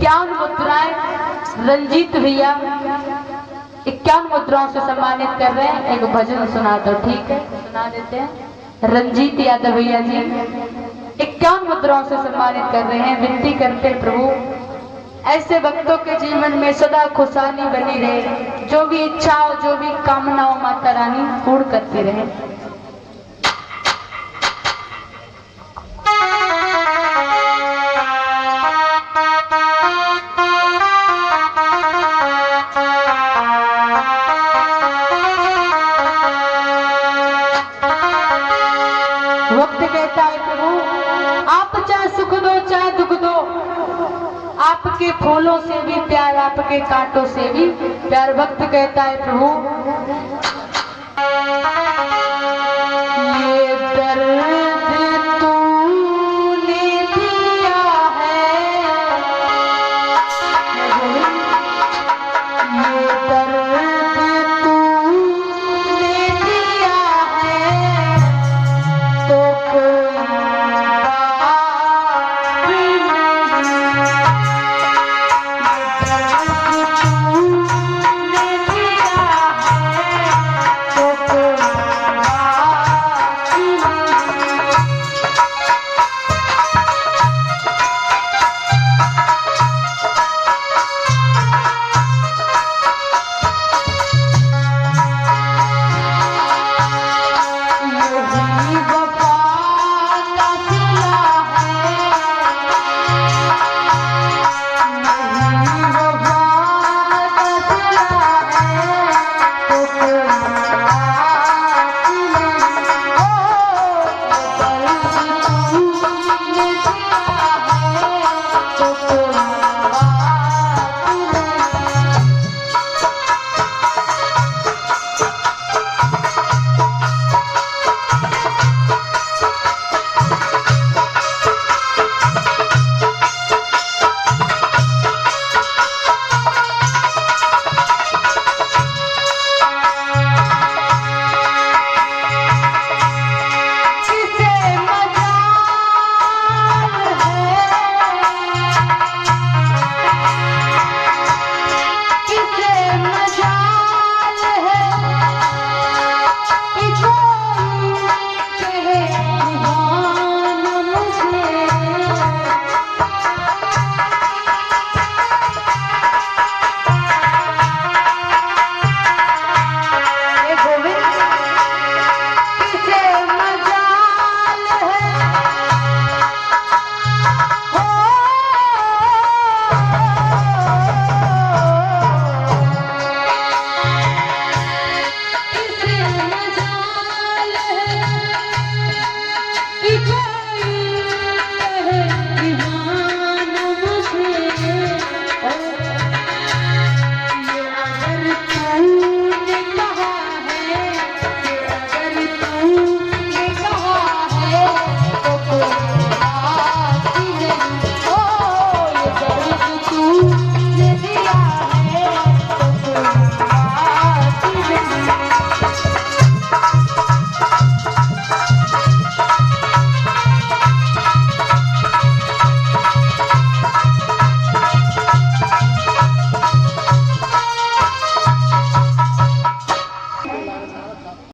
51 मुद्राएं रंजीत भैया 51 मुद्राओं से सम्मानित कर रहे हैं। एक भजन सुना दो, ठीक है, सुना देते हैं। रंजीत यादव भैया जी 51 मुद्राओं से सम्मानित कर रहे हैं। विनती करते हैं प्रभु ऐसे भक्तों के जीवन में सदा खुशहाली बनी रहे, जो भी इच्छा हो, जो भी कामना हो, माता रानी पूर्ण करती रहे। वक्त कहता है प्रभु आप चाहे सुख दो चाहे दुख दो, आपके फूलों से भी प्यार, आपके कांटों से भी प्यार। वक्त कहता है प्रभु